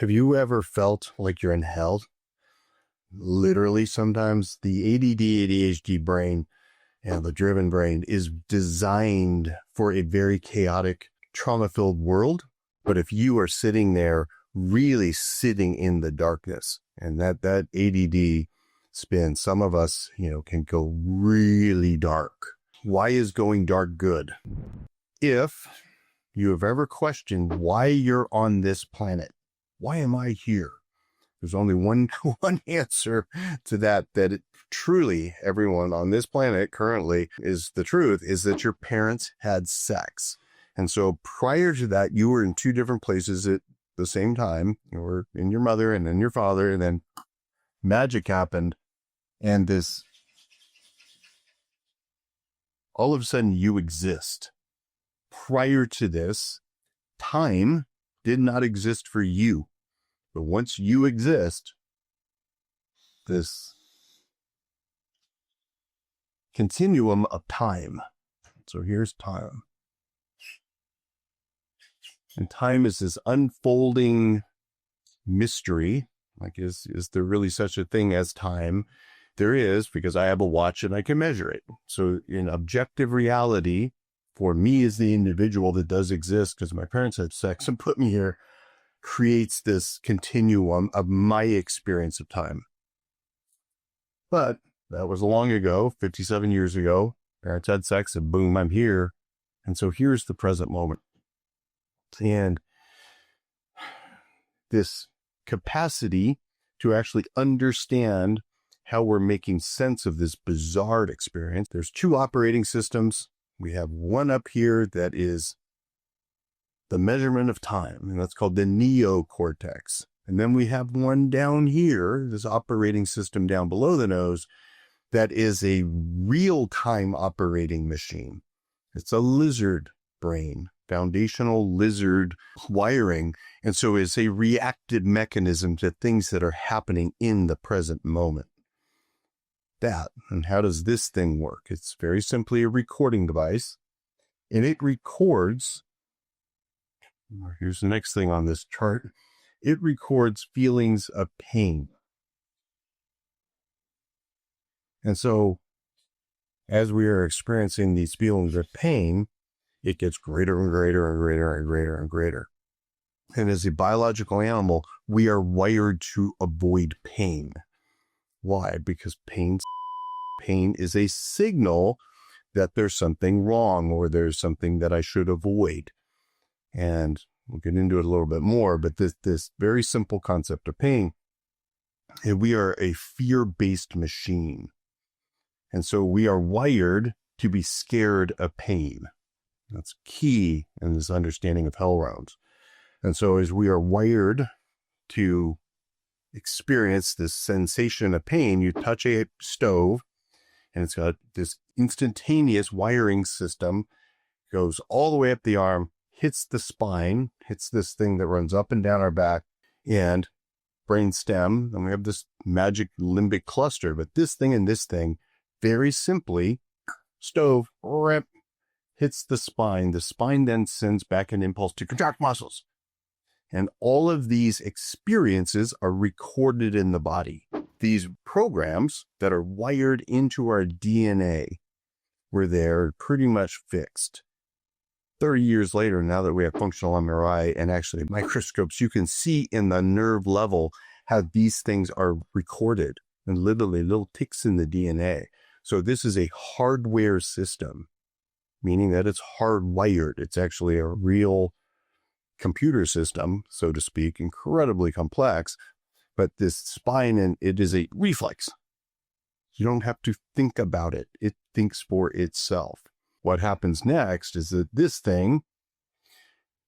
Have you ever felt like you're in hell? Literally, sometimes the ADD, ADHD brain and the driven brain is designed for a very chaotic, trauma-filled world. But if you are sitting there, really sitting in the darkness, and that ADD spin, some of us, can go really dark. Why is going dark good? If you have ever questioned why you're on this planet, why am I here? There's only one answer to that truly everyone on this planet currently is the truth, is that your parents had sex. And so prior to that, you were in two different places at the same time. You were in your mother and then your father, and then magic happened. And all of a sudden you exist. Prior to this, time did not exist for you. But once you exist, this continuum of time. So here's time. And time is this unfolding mystery. Like, is there really such a thing as time? There is, because I have a watch and I can measure it. So in objective reality, for me as the individual that does exist, because my parents had sex and put me here, creates this continuum of my experience of time. But that was long ago, 57 years ago. Parents had sex and boom, I'm here. And so here's the present moment. And this capacity to actually understand how we're making sense of this bizarre experience. There's two operating systems. We have one up here that is the measurement of time, and that's called the neocortex. And then we have one down here, this operating system down below the nose, that is a real-time operating machine. It's a lizard brain, foundational lizard wiring, and so it's a reactive mechanism to things that are happening in the present moment. And how does this thing work? It's very simply a recording device, and it records. Here's the next thing on this chart. It records feelings of pain. And so as we are experiencing these feelings of pain, it gets greater and greater and greater and greater and greater. And as a biological animal, we are wired to avoid pain. Why? Because pain is a signal that there's something wrong or there's something that I should avoid. And we'll get into it a little bit more, but this very simple concept of pain, and we are a fear-based machine. And so we are wired to be scared of pain. That's key in this understanding of hell rounds. And so as we are wired to experience this sensation of pain, you touch a stove and it's got this instantaneous wiring system, goes all the way up the arm, hits the spine, hits this thing that runs up and down our back and brain stem. And we have this magic limbic cluster, but this thing and this thing, very simply, stove, rip, hits the spine. The spine then sends back an impulse to contract muscles. And all of these experiences are recorded in the body. These programs that are wired into our DNA were there pretty much fixed. 30 years later, now that we have functional MRI and actually microscopes, you can see in the nerve level how these things are recorded and literally little ticks in the DNA. So this is a hardware system, meaning that it's hardwired. It's actually a real computer system, so to speak, incredibly complex, but this spine, and it is a reflex. You don't have to think about it. It thinks for itself. What happens next is that this thing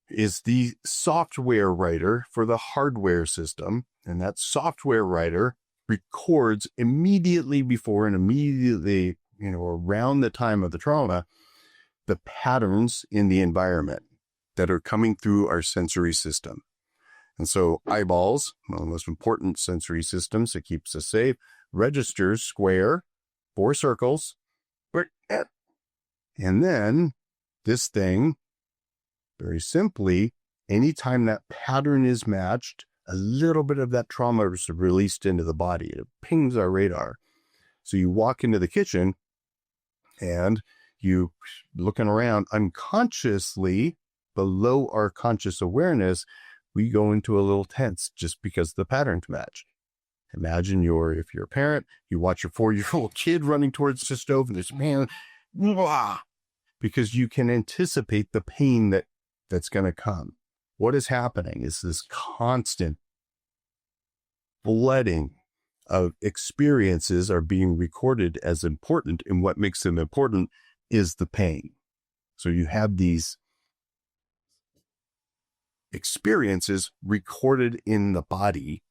is the software writer for the hardware system, and that software writer records immediately before and immediately, around the time of the trauma, the patterns in the environment that are coming through our sensory system. And so eyeballs, one of the most important sensory systems that keeps us safe, registers square, 4 circles, and then this thing, very simply, anytime that pattern is matched, a little bit of that trauma is released into the body. It pings our radar. So you walk into the kitchen and you looking around unconsciously below our conscious awareness, we go into a little tense just because the patterns match. Imagine if you're a parent, you watch your 4-year-old kid running towards the stove and this man, blah, because you can anticipate the pain that's going to come. What is happening is this constant flooding of experiences are being recorded as important, and what makes them important is the pain. So you have these experiences recorded in the body,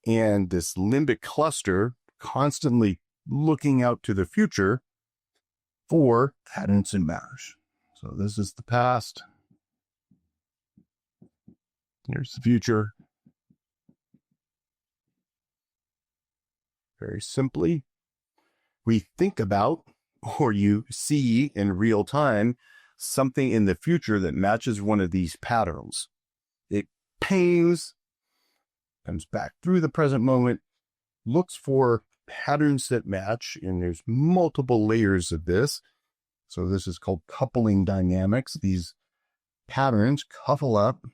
and this limbic cluster constantly looking out to the future for patterns and matters. So this is the past. Here's the future. Very simply, we think about, or you see in real time, something in the future that matches one of these patterns. It pains, comes back through the present moment, looks for patterns that match, and there's multiple layers of this. So this is called coupling dynamics. These patterns couple up,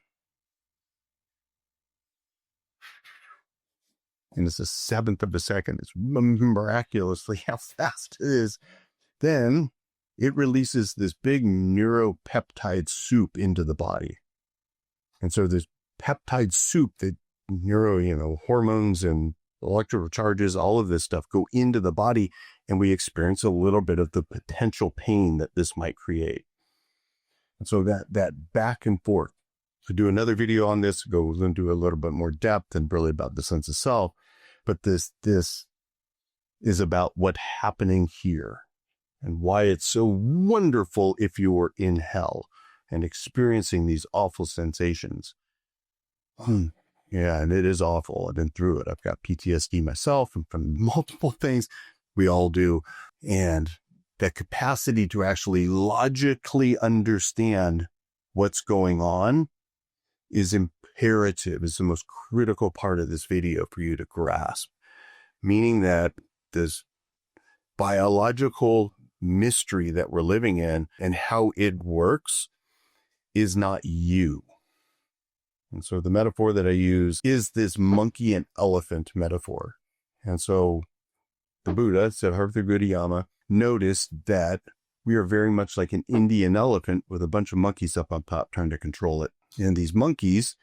and it's a 1/7 of a second. It's miraculously how fast it is. Then it releases this big neuropeptide soup into the body. And so this peptide soup that hormones and electrical charges, all of this stuff go into the body, and we experience a little bit of the potential pain that this might create. And so that back and forth. To do another video on this, go into a little bit more depth and really about the sense of self. But this is about what's happening here and why it's so wonderful if you're in hell and experiencing these awful sensations. Yeah, and it is awful. I've been through it. I've got PTSD myself and from multiple things. We all do. And that capacity to actually logically understand what's going on is imperative. It's the most critical part of this video for you to grasp. Meaning that this biological mystery that we're living in and how it works is not you. And so the metaphor that I use is this monkey and elephant metaphor. And so the Buddha, Siddhartha Gautama, noticed that we are very much like an Indian elephant with a bunch of monkeys up on top trying to control it. And these monkeys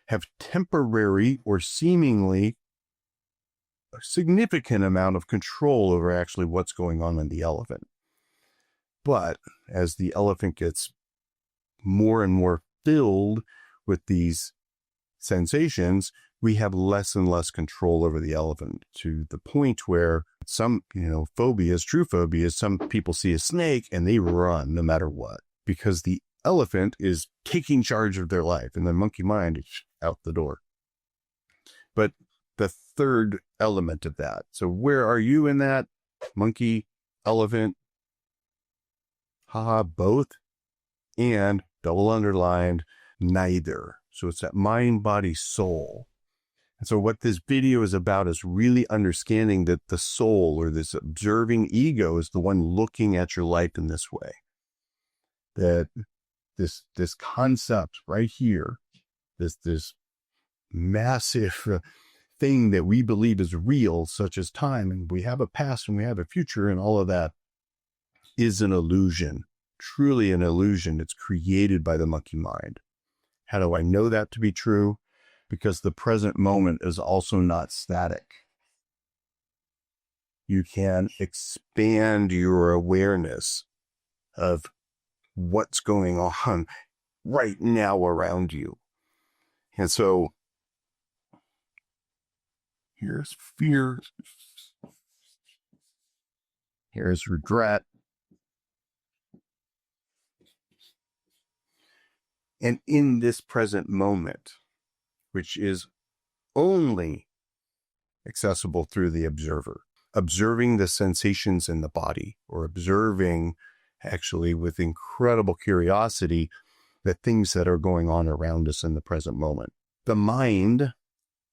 have temporary or seemingly a significant amount of control over actually what's going on in the elephant. But as the elephant gets more and more filled with these sensations, we have less and less control over the elephant, to the point where some, phobias, true phobias, some people see a snake and they run no matter what, because the elephant is taking charge of their life and the monkey mind is out the door. But the third element of that, so where are you in that? Monkey, elephant, both, and double underlined, neither. So it's that mind, body, soul. And so what this video is about is really understanding that the soul, or this observing ego, is the one looking at your life in this way. That this concept right here, this massive thing that we believe is real, such as time, and we have a past and we have a future, and all of that is an illusion, truly an illusion. It's created by the monkey mind. How do I know that to be true? Because the present moment is also not static. You can expand your awareness of what's going on right now around you. And so here's fear. Here's regret. And in this present moment, which is only accessible through the observer, observing the sensations in the body, or observing actually with incredible curiosity the things that are going on around us in the present moment. The mind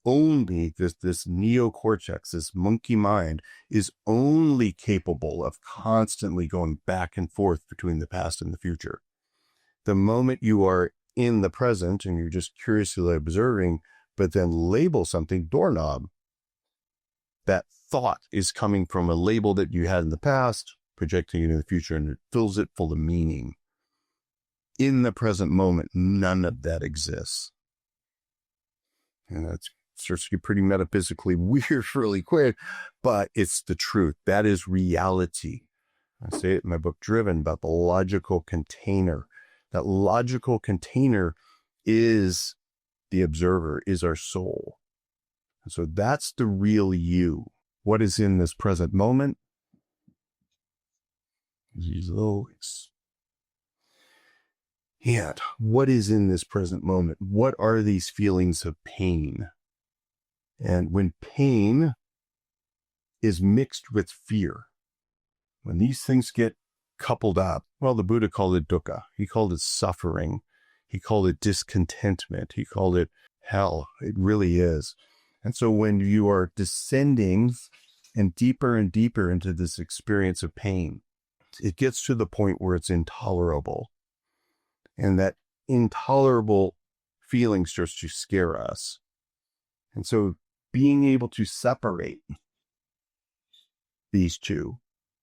only, this neocortex, this monkey mind, is only capable of constantly going back and forth between the past and the future. The moment you are in the present and you're just curiously observing, but then label something doorknob, that thought is coming from a label that you had in the past, projecting it in the future, and it fills it full of meaning. In the present moment, none of that exists. And that starts to get pretty metaphysically weird really quick, but it's the truth. That is reality. I say it in my book, Driven, about the logical container. That logical container is the observer, is our soul. And so that's the real you. What is in this present moment? These always. And what is in this present moment? What are these feelings of pain? And when pain is mixed with fear, when these things get coupled up, well, the Buddha called it dukkha. He called it suffering. He called it discontentment. He called it hell. It really is. And so when you are descending and deeper into this experience of pain, it gets to the point where it's intolerable. And that intolerable feeling starts to scare us. And so being able to separate these two,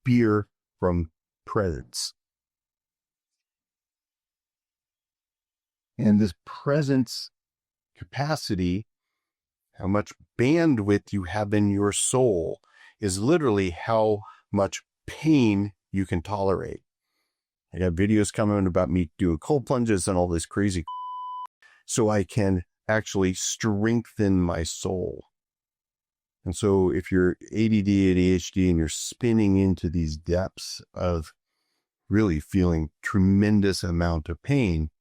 fear from presence. And this presence capacity, how much bandwidth you have in your soul, is literally how much pain you can tolerate. I got videos coming about me doing cold plunges and all this crazy so I can actually strengthen my soul. And so if you're ADD, ADHD, and you're spinning into these depths of really feeling tremendous amount of pain,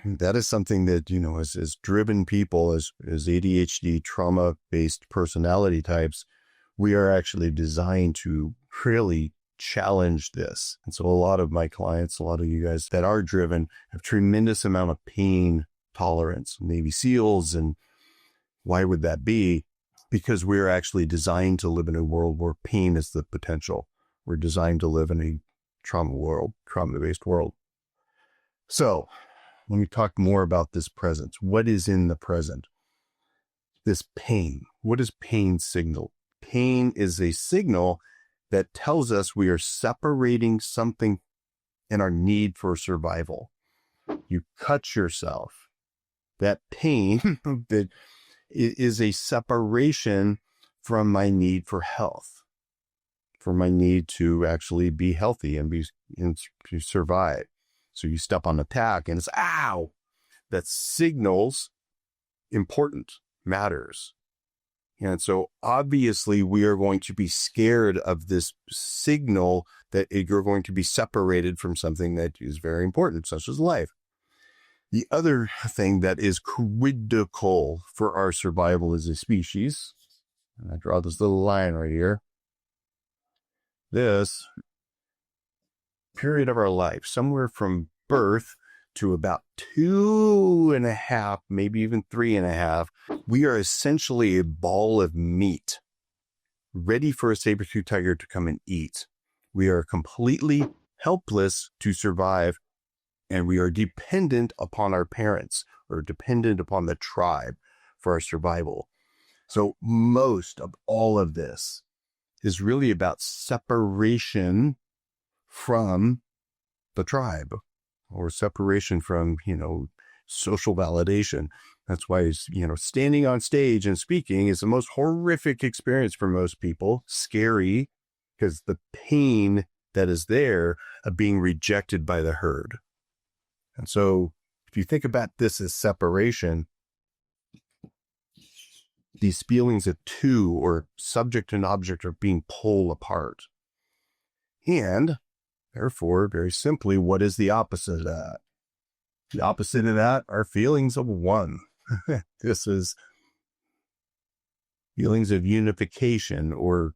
that is something that, as driven people, as ADHD, trauma-based personality types, we are actually designed to really challenge this. And so a lot of my clients, a lot of you guys that are driven, have tremendous amount of pain tolerance. Navy SEALs. And why would that be? Because we're actually designed to live in a world where pain is the potential. We're designed to live in a trauma-based world. So let me talk more about this presence. What is in the present? This pain. What does pain signal? Pain is a signal that tells us we are separating something in our need for survival. You cut yourself. That pain that is a separation from my need for health, for my need to actually be healthy and to survive. So you step on a tack and it's, ow! That signals important, matters. And so obviously we are going to be scared of this signal that you're going to be separated from something that is very important, such as life. The other thing that is critical for our survival as a species, and I draw this little line right here, this period of our life, somewhere from birth to about 2.5, maybe even 3.5, we are essentially a ball of meat, ready for a saber-toothed tiger to come and eat. We are completely helpless to survive, and we are dependent upon our parents or dependent upon the tribe for our survival. So most of all of this is really about separation from the tribe, or separation from, social validation. That's why, standing on stage and speaking is the most horrific experience for most people. Scary, because the pain that is there of being rejected by the herd. And so if you think about this as separation, these feelings of two, or subject and object, are being pulled apart. And therefore, very simply, what is the opposite of that? The opposite of that are feelings of one. This is feelings of unification or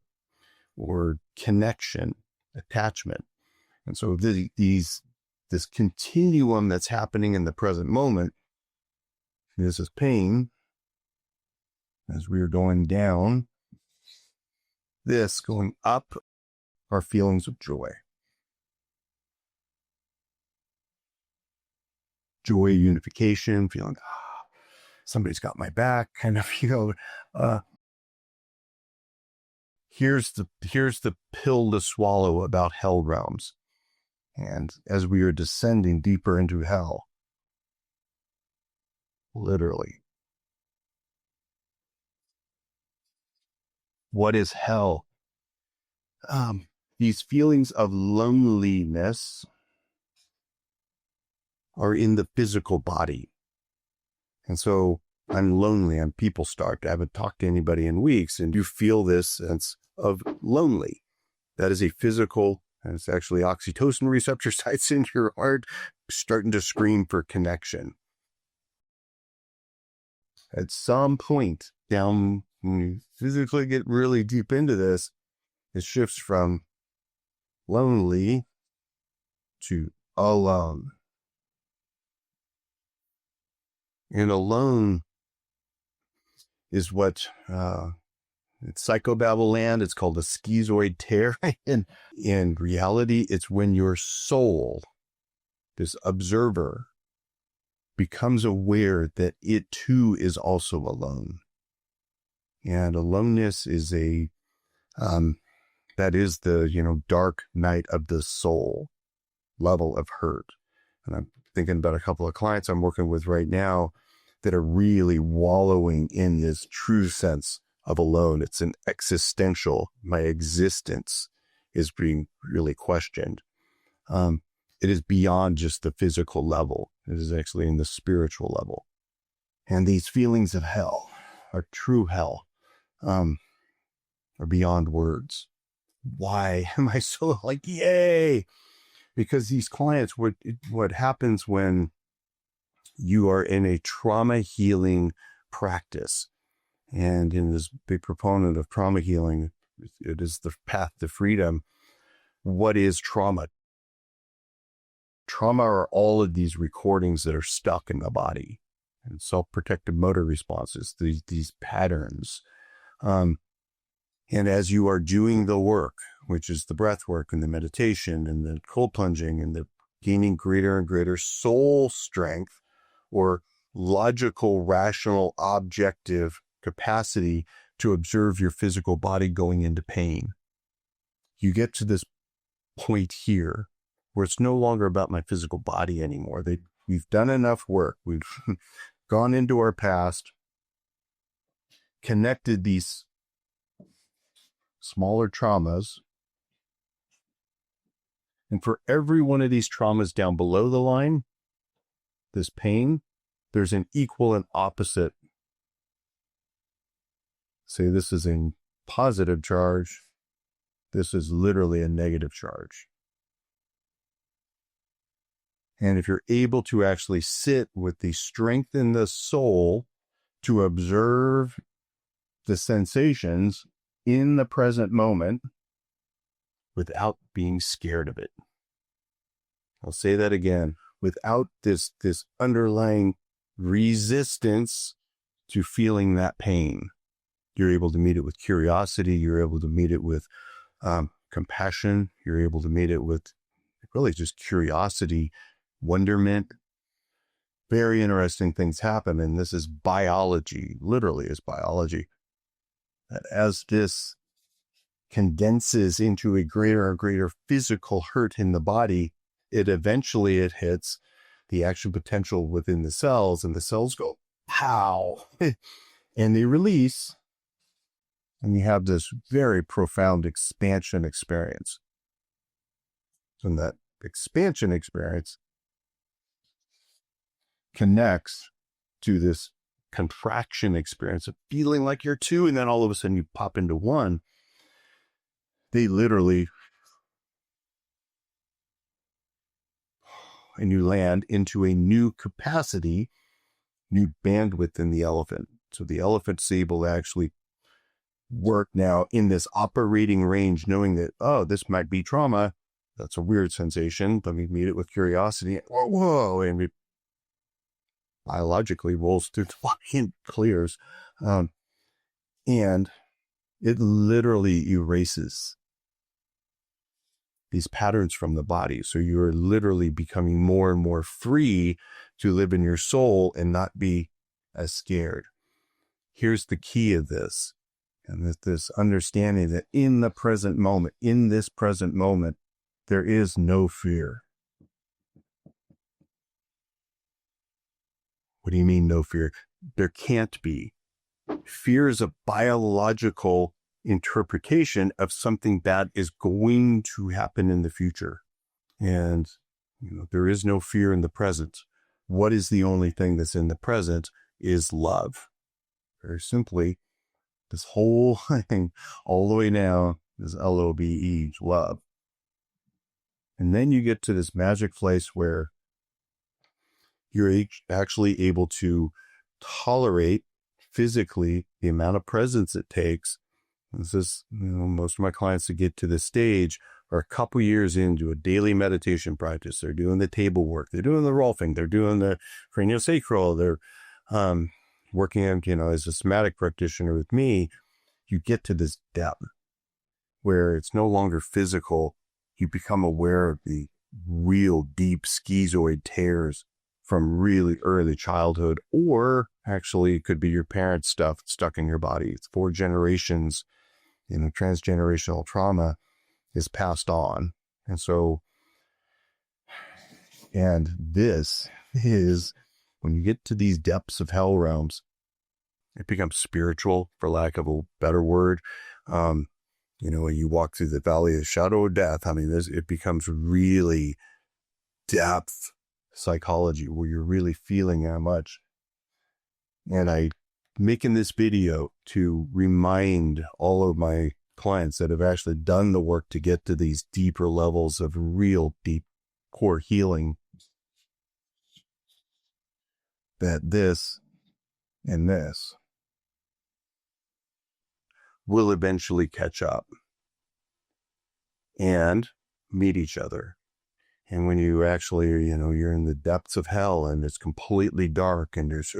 connection, attachment. And so this continuum that's happening in the present moment, this is pain, As we are going down, this going up are feelings of joy. Joy, unification, feeling, somebody's got my back, kind of, here's the pill to swallow about hell realms. And as we are descending deeper into hell, literally, what is hell? These feelings of loneliness are in the physical body. And so I'm lonely, I'm people starved, I haven't talked to anybody in weeks, and you feel this sense of lonely. That is a physical, and it's actually oxytocin receptor sites in your heart starting to scream for connection. At some point down, when you physically get really deep into this, it shifts from lonely to alone. And alone is what, it's psychobabble land, it's called a schizoid tear. And in reality, it's when your soul, this observer, becomes aware that it too is also alone. And aloneness is that is the, dark night of the soul level of hurt. And I'm thinking about a couple of clients I'm working with right now that are really wallowing in this true sense of alone. It's an existential, my existence is being really questioned. It is beyond just the physical level. It is actually in the spiritual level. And these feelings of hell, or true hell, are beyond words. Why am I so yay? Because these clients, what happens when you are in a trauma healing practice, and in this big proponent of trauma healing, it is the path to freedom. What is trauma? Trauma are all of these recordings that are stuck in the body, and self-protective motor responses, these patterns. And as you are doing the work, which is the breath work and the meditation and the cold plunging and the gaining greater and greater soul strength, or logical, rational, objective capacity to observe your physical body going into pain, you get to this point here where it's no longer about my physical body anymore. We've done enough work. We've gone into our past, connected these smaller traumas. And for every one of these traumas down below the line, this pain, there's an equal and opposite. Say this is a positive charge. This is literally a negative charge. And if you're able to actually sit with the strength in the soul to observe the sensations in the present moment without being scared of it. I'll say that again. Without this underlying resistance to feeling that pain, you're able to meet it with curiosity. You're able to meet it with compassion. You're able to meet it with really just curiosity, wonderment. Very interesting things happen. And this is biology, literally is biology. That as this condenses into a greater and greater physical hurt in the body, it hits the action potential within the cells, and the cells go, pow, and they release, and you have this very profound expansion experience. And that expansion experience connects to this contraction experience of feeling like you're two, and then all of a sudden you pop into one. They literally, and you land into a new capacity, new bandwidth in the elephant. So the elephant's able to actually work now in this operating range, knowing that, oh, this might be trauma. That's a weird sensation. Let me meet it with curiosity. Whoa, and it biologically rolls through the body and clears. And it literally erases these patterns from the body. So you're literally becoming more and more free to live in your soul and not be as scared. Here's the key of this, and this understanding that in the present moment, in this present moment, there is no fear. What do you mean no fear? There can't be. Fear is a biological interpretation of something bad is going to happen in the future. And there is no fear in the present. What is the only thing that's in the present is love. Very simply, this whole thing, all the way down, is LOVE, love. And then you get to this magic place where you're actually able to tolerate physically the amount of presence it takes. This is, most of my clients that get to this stage are a couple years into a daily meditation practice. They're doing the table work. They're doing the rolfing. They're doing the craniosacral. They're working on, as a somatic practitioner with me. You get to this depth where it's no longer physical. You become aware of the real deep schizoid tears from really early childhood, or actually it could be your parents' stuff stuck in your body. It's 4 generations, transgenerational trauma is passed on. And this is, when you get to these depths of hell realms, it becomes spiritual, for lack of a better word. When you walk through the valley of the shadow of death, it becomes really depth psychology, where you're really feeling how much. And I making this video to remind all of my clients that have actually done the work to get to these deeper levels of real deep core healing, that this and this will eventually catch up and meet each other. And when you actually, you're in the depths of hell and it's completely dark and there's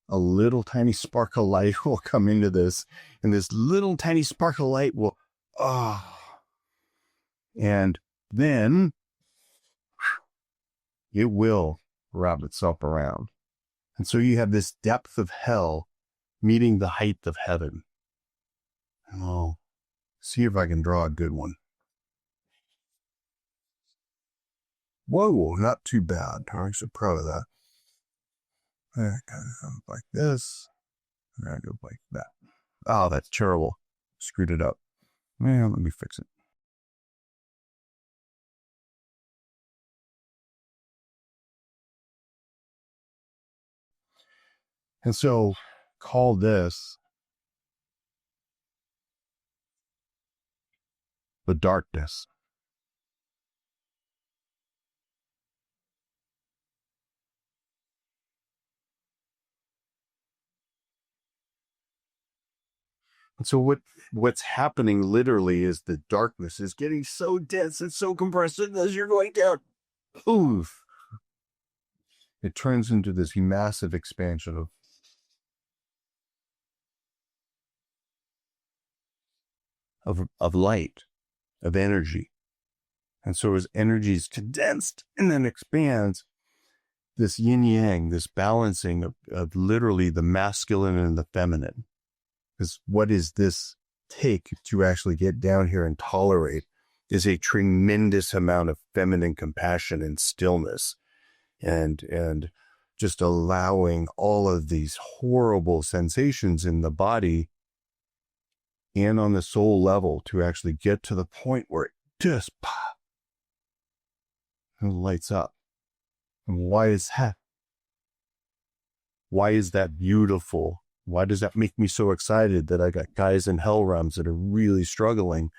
a little tiny spark of light will come into this, and this little tiny spark of light will, and then it will wrap itself around. And so you have this depth of hell meeting the height of heaven. And I'll see if I can draw a good one. Whoa, not too bad. I'm so proud of that. I kind of like this. And I go like that. Oh, that's terrible. Screwed it up. Well, let me fix it. And so call this the darkness. And so what's happening literally is the darkness is getting so dense and so compressed, and as you're going down, poof, it turns into this massive expansion of light, of energy. And so as energy is condensed and then expands, this yin yang, this balancing of literally the masculine and the feminine. Because what does this take to actually get down here and tolerate is a tremendous amount of feminine compassion and stillness, and just allowing all of these horrible sensations in the body and on the soul level to actually get to the point where it just pop and lights up. And why is that? Why is that beautiful? Why does that make me so excited that I got guys in hell realms that are really struggling?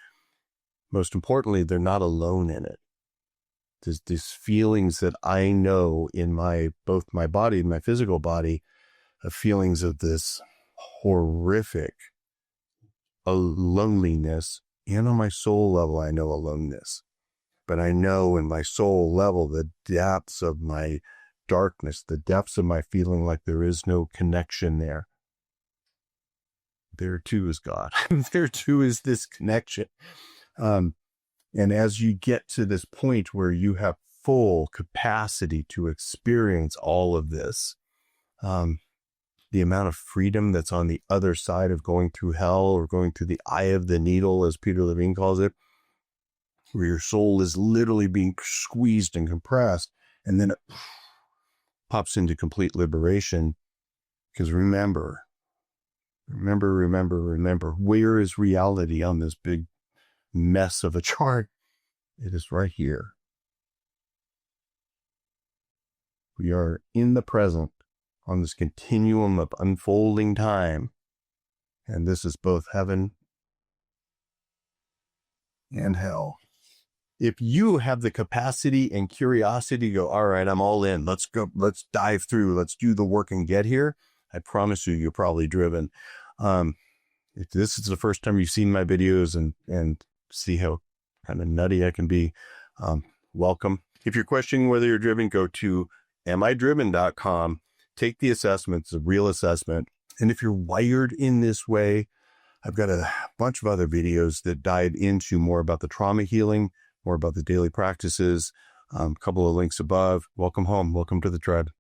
Most importantly, they're not alone in it. There's these feelings that I know in both my body and my physical body, of feelings of this horrific loneliness. And on my soul level, I know aloneness. But I know in my soul level, the depths of my darkness, the depths of my feeling like there is no connection there. there too is God. There too is this connection. And as you get to this point where you have full capacity to experience all of this, the amount of freedom that's on the other side of going through hell, or going through the eye of the needle, as Peter Levine calls it, where your soul is literally being squeezed and compressed, and then it pops into complete liberation. Because remember, where is reality on this big mess of a chart? It is right here. We are in the present on this continuum of unfolding time. And this is both heaven and hell. If you have the capacity and curiosity to go, all right, I'm all in. Let's go. Let's dive through. Let's do the work and get here. I promise you, you're probably driven. If this is the first time you've seen my videos and see how kind of nutty I can be, welcome. If you're questioning whether you're driven, go to amidriven.com. Take the assessment. It's a real assessment. And if you're wired in this way, I've got a bunch of other videos that dive into more about the trauma healing, more about the daily practices. A couple of links above. Welcome home. Welcome to the tribe.